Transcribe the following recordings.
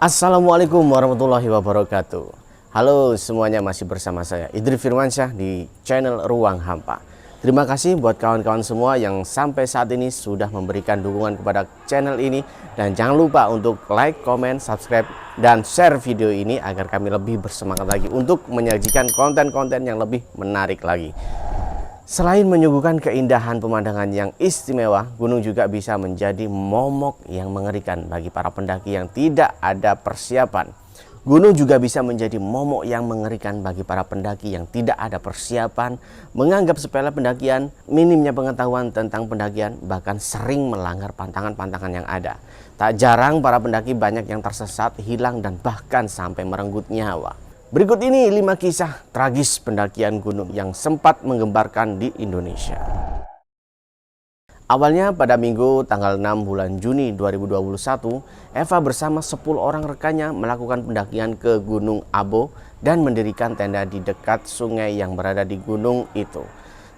Assalamualaikum warahmatullahi wabarakatuh. Halo semuanya, masih bersama saya Idri Firmansyah di channel Ruang Hampa. Terima kasih buat kawan-kawan semua yang sampai saat ini sudah memberikan dukungan kepada channel ini. Dan jangan lupa untuk like, comment, subscribe, dan share video ini agar kami lebih bersemangat lagi untuk menyajikan konten-konten yang lebih menarik lagi. Selain menyuguhkan keindahan pemandangan yang istimewa, gunung juga bisa menjadi momok yang mengerikan bagi para pendaki yang tidak ada persiapan. Gunung juga bisa menjadi momok yang mengerikan bagi para pendaki yang tidak ada persiapan, menganggap sepele pendakian, minimnya pengetahuan tentang pendakian, bahkan sering melanggar pantangan-pantangan yang ada. Tak jarang para pendaki banyak yang tersesat, hilang, dan bahkan sampai merenggut nyawa. Berikut ini 5 kisah tragis pendakian gunung yang sempat menggemparkan di Indonesia. Awalnya pada Minggu tanggal 6 bulan Juni 2021, Eva bersama 10 orang rekannya melakukan pendakian ke Gunung Abo dan mendirikan tenda di dekat sungai yang berada di gunung itu.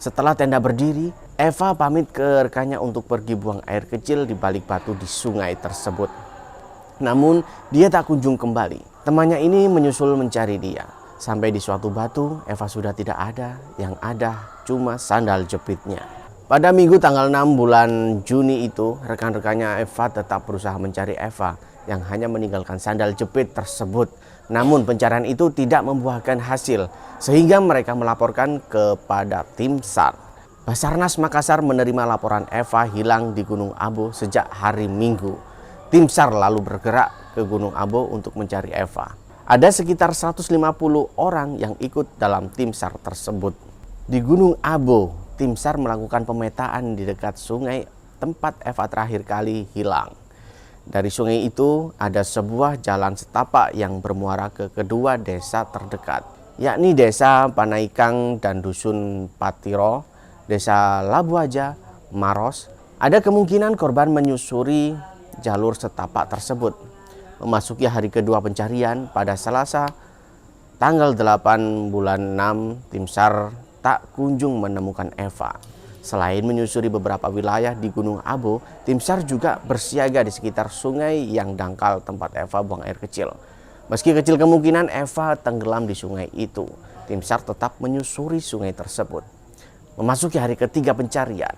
Setelah tenda berdiri, Eva pamit ke rekannya untuk pergi buang air kecil di balik batu di sungai tersebut. Namun dia tak kunjung kembali. Temannya ini menyusul mencari dia. Sampai di suatu batu, Eva sudah tidak ada. Yang ada cuma sandal jepitnya. Pada Minggu tanggal 6 bulan Juni itu, rekan-rekannya Eva tetap berusaha mencari Eva yang hanya meninggalkan sandal jepit tersebut. Namun pencarian itu tidak membuahkan hasil, sehingga mereka melaporkan kepada tim SAR. Basarnas Makassar menerima laporan Eva hilang di Gunung Abo sejak hari Minggu. Tim SAR lalu bergerak ke Gunung Abo untuk mencari Eva. Ada sekitar 150 orang yang ikut dalam tim SAR tersebut. Di Gunung Abo, tim SAR melakukan pemetaan di dekat sungai tempat Eva terakhir kali hilang. Dari sungai itu ada sebuah jalan setapak yang bermuara ke kedua desa terdekat, yakni Desa Panaikang dan Dusun Patiro, Desa Labuaja, Maros. Ada kemungkinan korban menyusuri jalur setapak tersebut. Memasuki hari kedua pencarian pada Selasa tanggal 8 bulan 6, tim SAR tak kunjung menemukan Eva. Selain menyusuri beberapa wilayah di Gunung Abo, tim SAR juga bersiaga di sekitar sungai yang dangkal tempat Eva buang air kecil. Meski kecil kemungkinan Eva tenggelam di sungai itu, tim SAR tetap menyusuri sungai tersebut. Memasuki hari ketiga pencarian,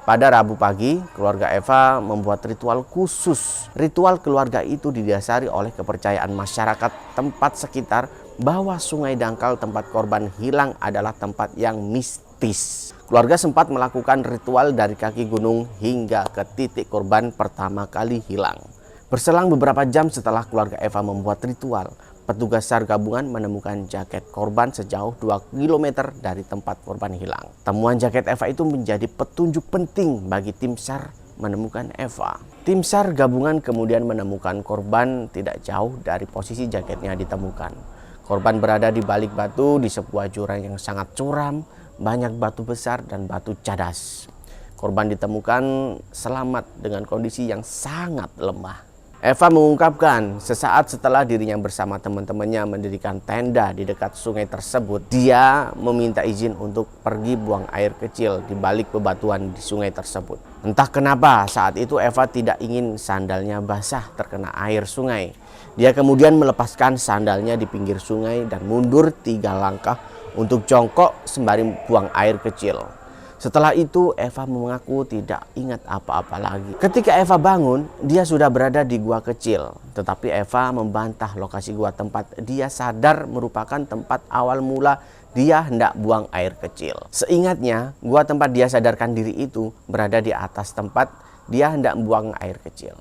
pada Rabu pagi, keluarga Eva membuat ritual khusus. Ritual keluarga itu didasari oleh kepercayaan masyarakat tempat sekitar bahwa sungai dangkal tempat korban hilang adalah tempat yang mistis. Keluarga sempat melakukan ritual dari kaki gunung hingga ke titik korban pertama kali hilang. Berselang beberapa jam setelah keluarga Eva membuat ritual, petugas SAR gabungan menemukan jaket korban sejauh 2 km dari tempat korban hilang. Temuan jaket Eva itu menjadi petunjuk penting bagi tim SAR menemukan Eva. Tim SAR gabungan kemudian menemukan korban tidak jauh dari posisi jaketnya ditemukan. Korban berada di balik batu di sebuah jurang yang sangat curam, banyak batu besar dan batu cadas. Korban ditemukan selamat dengan kondisi yang sangat lemah. Eva mengungkapkan sesaat setelah dirinya bersama teman-temannya mendirikan tenda di dekat sungai tersebut, dia meminta izin untuk pergi buang air kecil di balik bebatuan di sungai tersebut. Entah kenapa saat itu Eva tidak ingin sandalnya basah terkena air sungai. Dia kemudian melepaskan sandalnya di pinggir sungai dan mundur 3 langkah untuk jongkok sembari buang air kecil. Setelah itu Eva mengaku tidak ingat apa-apa lagi. Ketika Eva bangun, dia sudah berada di gua kecil. Tetapi Eva membantah lokasi gua tempat dia sadar merupakan tempat awal mula dia hendak buang air kecil. Seingatnya, gua tempat dia sadarkan diri itu berada di atas tempat dia hendak buang air kecil.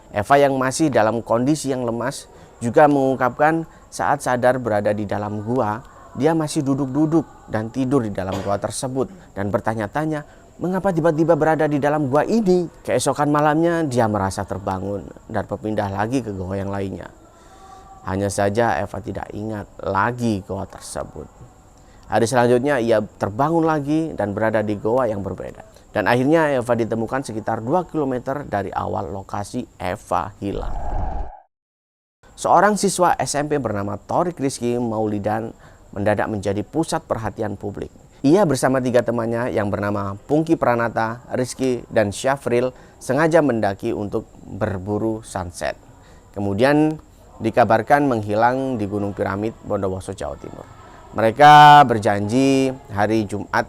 Eva yang masih dalam kondisi yang lemas juga mengungkapkan saat sadar berada di dalam gua, dia masih duduk-duduk dan tidur di dalam gua tersebut dan bertanya-tanya mengapa tiba-tiba berada di dalam gua ini. Keesokan malamnya dia merasa terbangun dan berpindah lagi ke gua yang lainnya. Hanya saja Eva tidak ingat lagi gua tersebut. Hari selanjutnya ia terbangun lagi dan berada di gua yang berbeda. Dan akhirnya Eva ditemukan sekitar 2 km dari awal lokasi Eva hilang. Seorang siswa SMP bernama Torik Rizky Maulidan mendadak menjadi pusat perhatian publik. Ia bersama 3 temannya yang bernama Pungki Pranata, Rizky, dan Syafril sengaja mendaki untuk berburu sunset. Kemudian dikabarkan menghilang di Gunung Piramid, Bondowoso, Jawa Timur. Mereka berjanji hari Jumat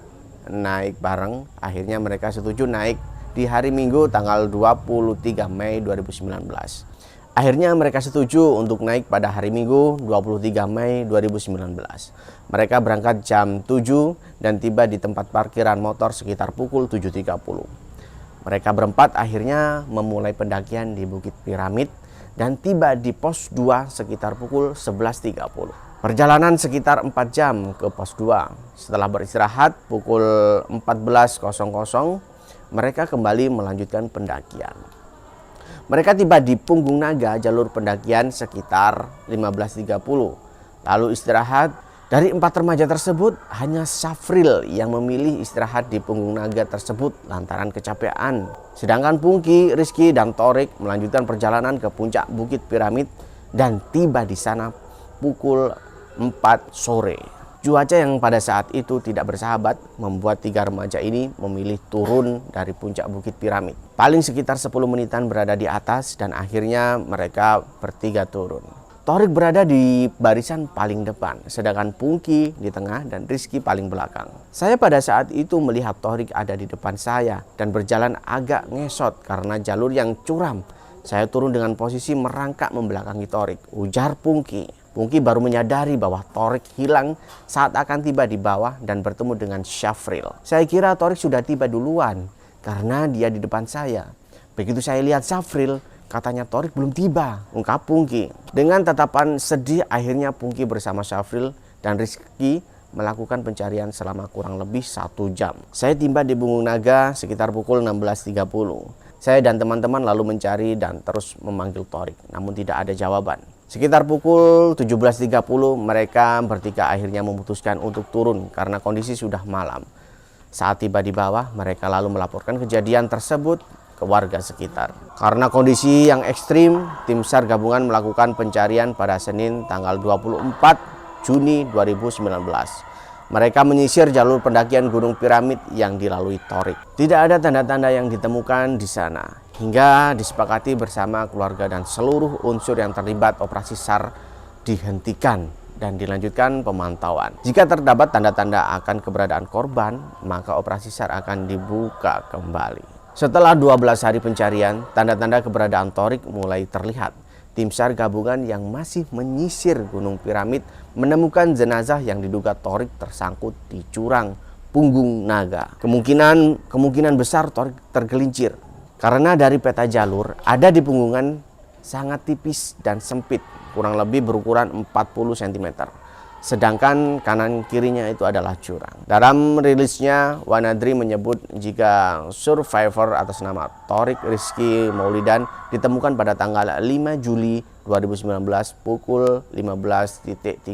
naik bareng, akhirnya mereka setuju naik di hari Minggu tanggal 23 Mei 2019. Akhirnya mereka setuju untuk naik pada hari Minggu 23 Mei 2019. Mereka berangkat jam 7 dan tiba di tempat parkiran motor sekitar pukul 7.30. Mereka berempat akhirnya memulai pendakian di Bukit Piramid dan tiba di pos 2 sekitar pukul 11.30. Perjalanan sekitar 4 jam ke pos 2. Setelah beristirahat pukul 14.00, mereka kembali melanjutkan pendakian. Mereka tiba di Punggung Naga, jalur pendakian sekitar 15.30. Lalu istirahat. Dari 4 remaja tersebut, hanya Syafril yang memilih istirahat di Punggung Naga tersebut lantaran kecapean. Sedangkan Pungki, Rizky, dan Torik melanjutkan perjalanan ke puncak Bukit Piramid dan tiba di sana pukul 4 sore. Cuaca yang pada saat itu tidak bersahabat membuat 3 remaja ini memilih turun dari puncak Bukit Piramid. Paling sekitar 10 menitan berada di atas dan akhirnya mereka bertiga turun. Torik berada di barisan paling depan, sedangkan Pungki di tengah dan Rizky paling belakang. Saya pada saat itu melihat Torik ada di depan saya dan berjalan agak ngesot karena jalur yang curam. Saya turun dengan posisi merangkak membelakangi Torik, ujar Pungki. Pungki baru menyadari bahwa Torik hilang saat akan tiba di bawah dan bertemu dengan Syafril. Saya kira Torik sudah tiba duluan karena dia di depan saya. Begitu saya lihat Syafril, katanya Torik belum tiba, ungkap Pungki. Dengan tatapan sedih, akhirnya Pungki bersama Syafril dan Rizky melakukan pencarian selama kurang lebih 1 jam. Saya tiba di Punggung Naga sekitar pukul 16.30. Saya dan teman-teman lalu mencari dan terus memanggil Torik, namun tidak ada jawaban. Sekitar pukul 17.30 mereka bertiga akhirnya memutuskan untuk turun karena kondisi sudah malam. Saat tiba di bawah, mereka lalu melaporkan kejadian tersebut ke warga sekitar. Karena kondisi yang ekstrim, tim SAR gabungan melakukan pencarian pada Senin tanggal 24 Juni 2019. Mereka menyisir jalur pendakian Gunung Piramid yang dilalui Torik. Tidak ada tanda-tanda yang ditemukan di sana, hingga disepakati bersama keluarga dan seluruh unsur yang terlibat operasi SAR dihentikan dan dilanjutkan pemantauan. Jika terdapat tanda-tanda akan keberadaan korban, maka operasi SAR akan dibuka kembali. Setelah 12 hari pencarian, tanda-tanda keberadaan Torik mulai terlihat. Tim SAR gabungan yang masih menyisir Gunung Piramid menemukan jenazah yang diduga Torik tersangkut di jurang Punggung Naga. Kemungkinan besar Torik tergelincir karena dari peta jalur ada di punggungan sangat tipis dan sempit, kurang lebih berukuran 40 cm. Sedangkan kanan kirinya itu adalah jurang. Dalam rilisnya, Wanadri menyebut jika survivor atas nama Torik Rizky Maulidan ditemukan pada tanggal 5 Juli 2019 pukul 15.30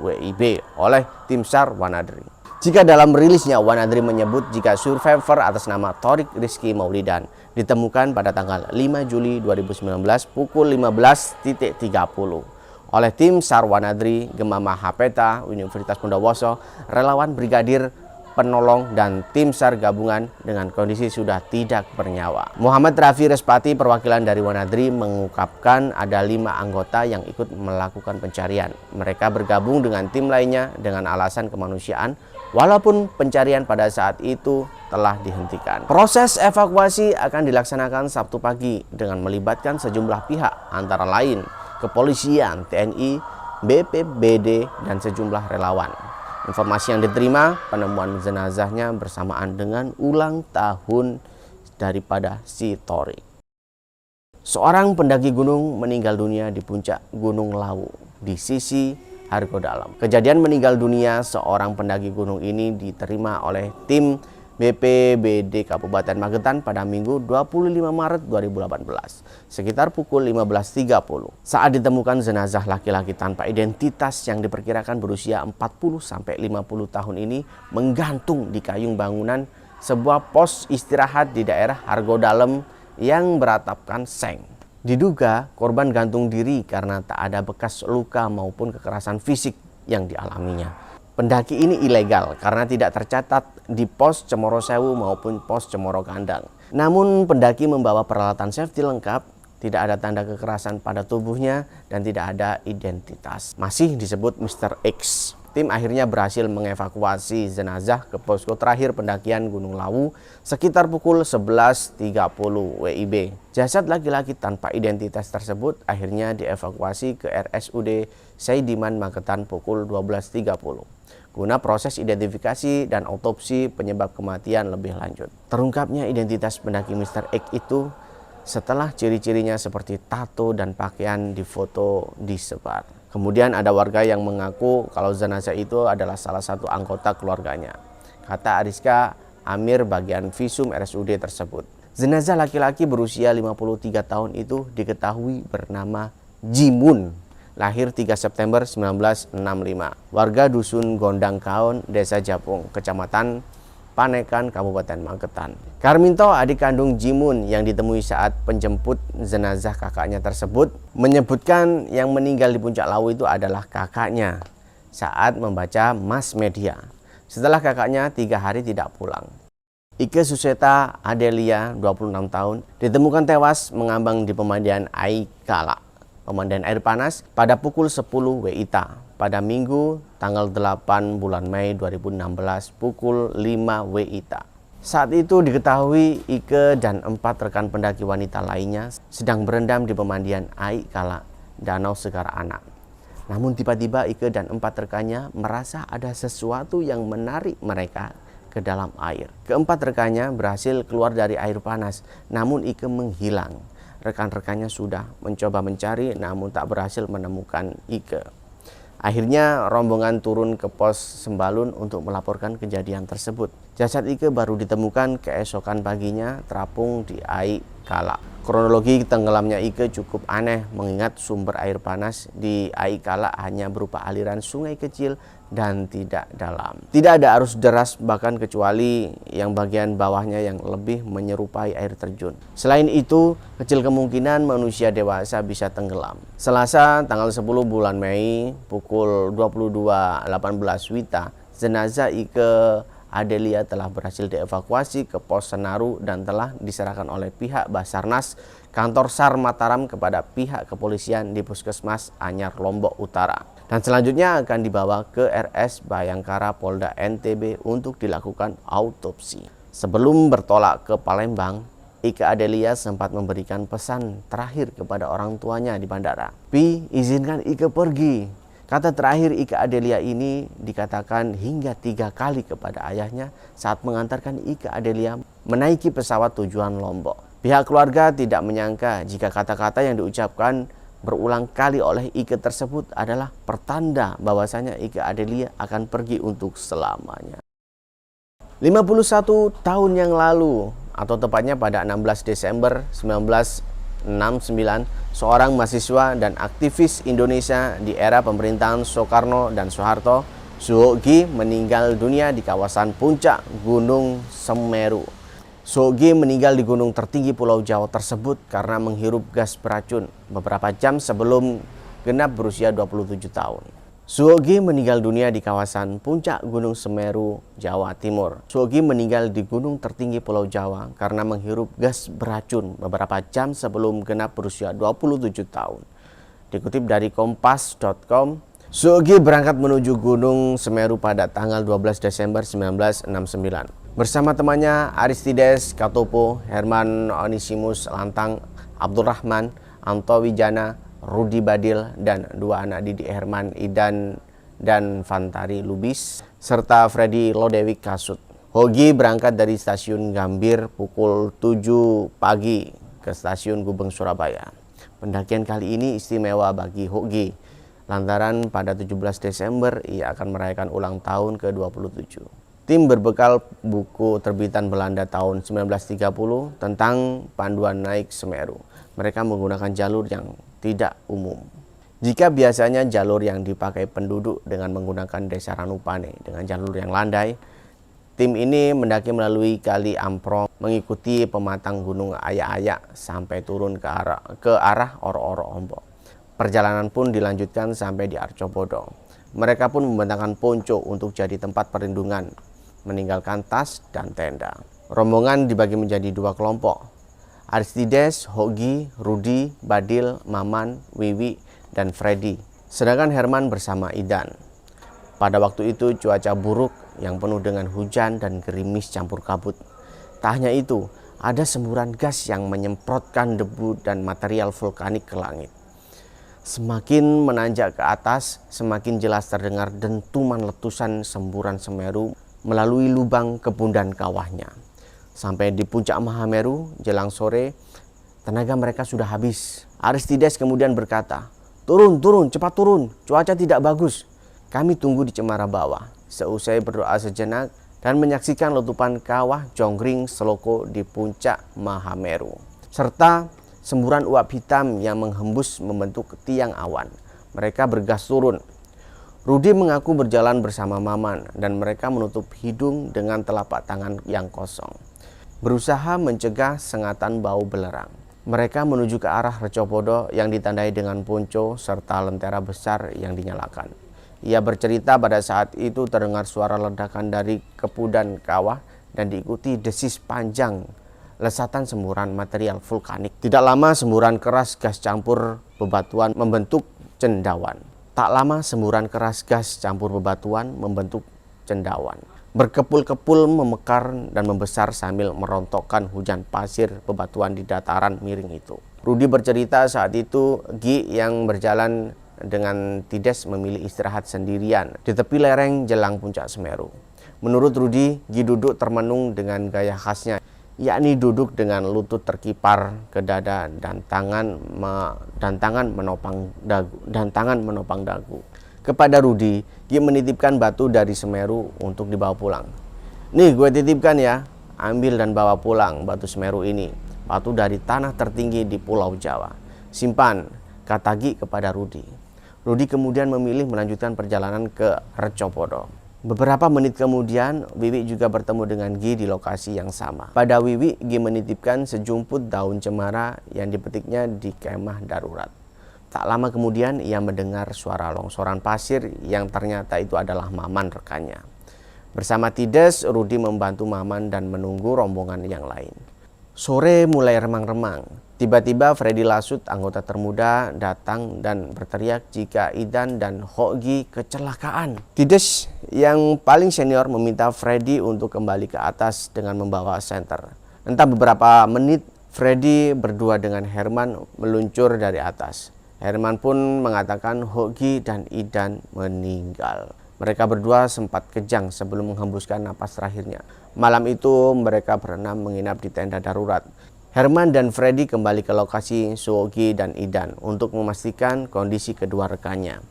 WIB oleh tim SAR Wanadri. Jika dalam rilisnya Wanadri menyebut jika survivor atas nama Torik Rizky Maulidan ditemukan pada tanggal 5 Juli 2019 pukul 15.30 oleh tim SAR Wanadri, Gemama Hapeta, Universitas Bondowoso, relawan brigadir penolong dan tim SAR gabungan dengan kondisi sudah tidak bernyawa. Muhammad Rafi Respati, perwakilan dari Wanadri, mengungkapkan ada 5 anggota yang ikut melakukan pencarian. Mereka bergabung dengan tim lainnya dengan alasan kemanusiaan, walaupun pencarian pada saat itu telah dihentikan. Proses evakuasi akan dilaksanakan Sabtu pagi dengan melibatkan sejumlah pihak, antara lain kepolisian, TNI, BPBD, dan sejumlah relawan. Informasi yang diterima, penemuan jenazahnya bersamaan dengan ulang tahun daripada si Torik. Seorang pendaki gunung meninggal dunia di puncak Gunung Lawu di sisi Hargodalam. Kejadian meninggal dunia seorang pendaki gunung ini diterima oleh tim BPBD Kabupaten Magetan pada Minggu 25 Maret 2018 sekitar pukul 15.30 saat ditemukan jenazah laki-laki tanpa identitas yang diperkirakan berusia 40-50 tahun ini menggantung di kayung bangunan sebuah pos istirahat di daerah Hargodalam yang beratapkan seng. Diduga korban gantung diri karena tak ada bekas luka maupun kekerasan fisik yang dialaminya. Pendaki ini ilegal karena tidak tercatat di pos Cemoro Sewu maupun pos Cemoro Kandang. Namun pendaki membawa peralatan safety lengkap Tidak ada tanda kekerasan pada tubuhnya dan tidak ada identitas. Masih disebut Mr. X. Tim akhirnya berhasil mengevakuasi jenazah ke posko terakhir pendakian Gunung Lawu sekitar pukul 11.30 WIB. Jasad laki-laki tanpa identitas tersebut akhirnya dievakuasi ke RSUD Saidiman Magetan pukul 12.30 guna proses identifikasi dan otopsi penyebab kematian lebih lanjut. Terungkapnya identitas pendaki Mr. X itu setelah ciri-cirinya seperti tato dan pakaian di foto disebar. Kemudian ada warga yang mengaku kalau jenazah itu adalah salah satu anggota keluarganya. Kata Ariska Amir bagian visum RSUD tersebut. Jenazah laki-laki berusia 53 tahun itu diketahui bernama Jimun. Lahir 3 September 1965. Warga Dusun Gondang Kaon, Desa Japung, Kecamatan Panekan, Kabupaten Magetan. Karminto, adik kandung Jimun yang ditemui saat penjemput jenazah kakaknya tersebut, menyebutkan yang meninggal di Puncak Lawu itu adalah kakaknya saat membaca mass media. Setelah kakaknya 3 hari tidak pulang. Ike Suseta Adelia, 26 tahun, ditemukan tewas mengambang di pemandian Aikala, pemandian air panas, pada pukul 10 WITA. Pada Minggu tanggal 8 bulan Mei 2016 pukul 5 WITA. Saat itu diketahui Ike dan 4 rekan pendaki wanita lainnya sedang berendam di pemandian Aikala, Danau Segar Anak. Namun tiba-tiba Ike dan 4 rekannya merasa ada sesuatu yang menarik mereka ke dalam air. Keempat rekannya berhasil keluar dari air panas, namun Ike menghilang. Rekan-rekannya sudah mencoba mencari namun tak berhasil menemukan Ike. Akhirnya rombongan turun ke pos Sembalun untuk melaporkan kejadian tersebut. Jasad Ike baru ditemukan keesokan paginya terapung di Aikala. Kronologi tenggelamnya Ike cukup aneh mengingat sumber air panas di Aikala hanya berupa aliran sungai kecil dan tidak dalam. Tidak ada arus deras bahkan kecuali yang bagian bawahnya yang lebih menyerupai air terjun. Selain itu, kecil kemungkinan manusia dewasa bisa tenggelam. Selasa tanggal 10 bulan Mei pukul 22.18 WITA, jenazah Ike Adelia telah berhasil dievakuasi ke pos Senaru dan telah diserahkan oleh pihak Basarnas Kantor SAR Mataram kepada pihak kepolisian di Puskesmas Anyar Lombok Utara. Dan selanjutnya akan dibawa ke RS Bayangkara Polda NTB untuk dilakukan autopsi. Sebelum bertolak ke Palembang, Ike Adelia sempat memberikan pesan terakhir kepada orang tuanya di bandara. "Pi, izinkan Ike pergi." Kata terakhir Ike Adelia ini dikatakan hingga 3 kali kepada ayahnya saat mengantarkan Ike Adelia menaiki pesawat tujuan Lombok. Pihak keluarga tidak menyangka jika kata-kata yang diucapkan berulang kali oleh Ike tersebut adalah pertanda bahwasanya Ike Adelia akan pergi untuk selamanya. 51 tahun yang lalu, atau tepatnya pada 16 Desember 1969, seorang mahasiswa dan aktivis Indonesia di era pemerintahan Soekarno dan Soeharto, Suhoki, meninggal dunia di kawasan puncak Gunung Semeru. Suhoki meninggal di gunung tertinggi Pulau Jawa tersebut karena menghirup gas beracun beberapa jam sebelum genap berusia 27 tahun. Suhoki meninggal dunia di kawasan puncak Gunung Semeru, Jawa Timur. Suhoki meninggal di gunung tertinggi Pulau Jawa karena menghirup gas beracun beberapa jam sebelum genap berusia 27 tahun. Dikutip dari kompas.com, Suhoki berangkat menuju Gunung Semeru pada tanggal 12 Desember 1969. Bersama temannya Aristides Katopo, Herman Onisimus Lantang, Abdurrahman, Anto Wijana, Rudi Badil, dan 2 anak didik Herman Idan dan Fantari Lubis, serta Freddy Lodewijk Kasut. Hogi berangkat dari stasiun Gambir pukul 7 pagi ke stasiun Gubeng, Surabaya. Pendakian kali ini istimewa bagi Hogi, lantaran pada 17 Desember ia akan merayakan ulang tahun ke-27. Tim berbekal buku terbitan Belanda tahun 1930 tentang panduan naik Semeru. Mereka menggunakan jalur yang tidak umum. Jika biasanya jalur yang dipakai penduduk dengan menggunakan Desa Ranupane dengan jalur yang landai, tim ini mendaki melalui Kali Amprom mengikuti pematang Gunung Ayak-Ayak sampai turun ke arah Oro-Oro Ombok. Perjalanan pun dilanjutkan sampai di Arcobodo. Mereka pun membentangkan ponco untuk jadi tempat perlindungan, meninggalkan tas dan tenda. Rombongan dibagi menjadi 2 kelompok. Aristides, Hogi, Rudi, Badil, Maman, Wiwi, dan Freddy. Sedangkan Herman bersama Idan. Pada waktu itu cuaca buruk yang penuh dengan hujan dan gerimis campur kabut. Tak hanya itu, ada semburan gas yang menyemprotkan debu dan material vulkanik ke langit. Semakin menanjak ke atas, semakin jelas terdengar dentuman letusan semburan Semeru melalui lubang kebun kawahnya. Sampai di puncak Mahameru, jelang sore, tenaga mereka sudah habis. Aristides kemudian berkata, "Turun, cepat turun, cuaca tidak bagus. Kami tunggu di cemara bawah." Seusai berdoa sejenak dan menyaksikan letupan kawah Jonggring Seloko di puncak Mahameru, serta semburan uap hitam yang menghembus membentuk tiang awan, mereka bergas turun. Rudi mengaku berjalan bersama Maman dan mereka menutup hidung dengan telapak tangan yang kosong, berusaha mencegah sengatan bau belerang. Mereka menuju ke arah Recopodo yang ditandai dengan ponco serta lentera besar yang dinyalakan. Ia bercerita pada saat itu terdengar suara ledakan dari kepudan kawah dan diikuti desis panjang lesatan semburan material vulkanik. Tidak lama semburan keras gas campur bebatuan membentuk cendawan. Berkepul-kepul memekar dan membesar sambil merontokkan hujan pasir bebatuan di dataran miring itu. Rudi bercerita saat itu Gi yang berjalan dengan Tides memilih istirahat sendirian di tepi lereng jelang puncak Semeru. Menurut Rudi, Gi duduk termenung dengan gaya khasnya, yakni duduk dengan lutut terkipar ke dada dan tangan menopang dagu. Kepada Rudi, Gi menitipkan batu dari Semeru untuk dibawa pulang. "Nih, gue titipkan ya, ambil dan bawa pulang batu Semeru ini, batu dari tanah tertinggi di Pulau Jawa. Simpan," kata Gi kepada Rudi. Rudi kemudian memilih melanjutkan perjalanan ke Recopodo. Beberapa menit kemudian, Wiwi juga bertemu dengan Gi di lokasi yang sama. Pada Wiwi, Gi menitipkan sejumput daun cemara yang dipetiknya di kemah darurat. Tak lama kemudian, ia mendengar suara longsoran pasir yang ternyata itu adalah Maman rekannya. Bersama Tides, Rudi membantu Maman dan menunggu rombongan yang lain. Sore mulai remang-remang. Tiba-tiba Freddy Lasut, anggota termuda, datang dan berteriak jika Idan dan Hogi kecelakaan. Tides yang paling senior meminta Freddy untuk kembali ke atas dengan membawa senter. Entah beberapa menit, Freddy berdua dengan Herman meluncur dari atas. Herman pun mengatakan Hogi dan Idan meninggal. Mereka berdua sempat kejang sebelum menghembuskan napas terakhirnya. Malam itu mereka berenam menginap di tenda darurat. Herman dan Freddy kembali ke lokasi Suogi dan Idan untuk memastikan kondisi kedua rekannya.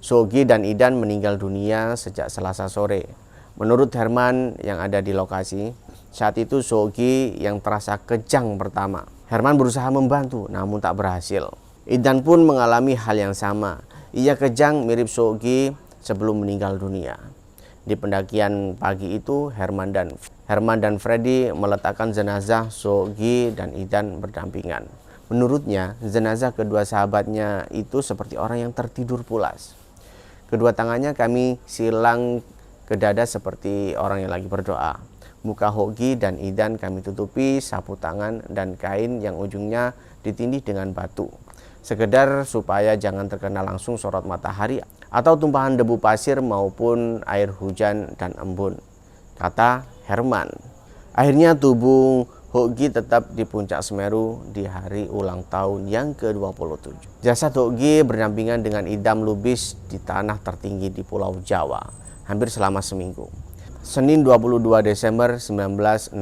Suogi dan Idan meninggal dunia sejak Selasa sore. Menurut Herman yang ada di lokasi, saat itu Suogi yang terasa kejang pertama. Herman berusaha membantu namun tak berhasil. Idan pun mengalami hal yang sama. Ia kejang mirip Suogi sebelum meninggal dunia. Di pendakian pagi itu, Herman dan Freddy meletakkan jenazah Suogi dan Idan berdampingan. Menurutnya, jenazah kedua sahabatnya itu seperti orang yang tertidur pulas. Kedua tangannya kami silang ke dada seperti orang yang lagi berdoa. Muka Hogi dan Idan kami tutupi sapu tangan dan kain yang ujungnya ditindih dengan batu, sekedar supaya jangan terkena langsung sorot matahari atau tumpahan debu pasir maupun air hujan dan embun, kata Herman. Akhirnya tubuh Hogi tetap di puncak Semeru di hari ulang tahun yang ke-27. Jasad Hogi berdampingan dengan Idam Lubis di tanah tertinggi di Pulau Jawa hampir selama seminggu. Senin 22 Desember 1969,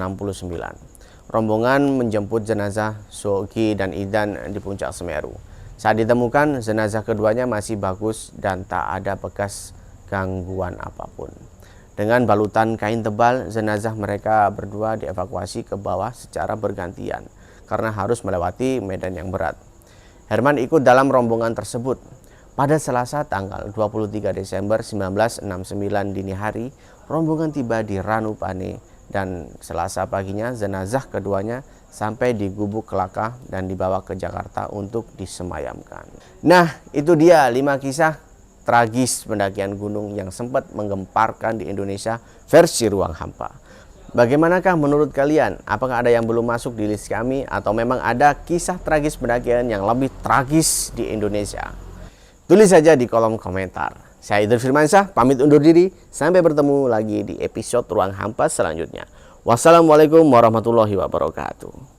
rombongan menjemput jenazah Suogi dan Idan di puncak Semeru. Saat ditemukan, jenazah keduanya masih bagus dan tak ada bekas gangguan apapun. Dengan balutan kain tebal, jenazah mereka berdua dievakuasi ke bawah secara bergantian karena harus melewati medan yang berat. Herman ikut dalam rombongan tersebut. Pada Selasa tanggal 23 Desember 1969 dini hari, rombongan tiba di Ranupane dan Selasa paginya jenazah keduanya sampai di Gubuk Kelaka dan dibawa ke Jakarta untuk disemayamkan. Nah, itu dia 5 kisah tragis pendakian gunung yang sempat menggemparkan di Indonesia versi Ruang Hampa. Bagaimanakah menurut kalian? Apakah ada yang belum masuk di list kami atau memang ada kisah tragis pendakian yang lebih tragis di Indonesia? Tulis saja di kolom komentar. Saya Idul Firmansyah, pamit undur diri. Sampai bertemu lagi di episode Ruang Hampa selanjutnya. Wassalamualaikum warahmatullahi wabarakatuh.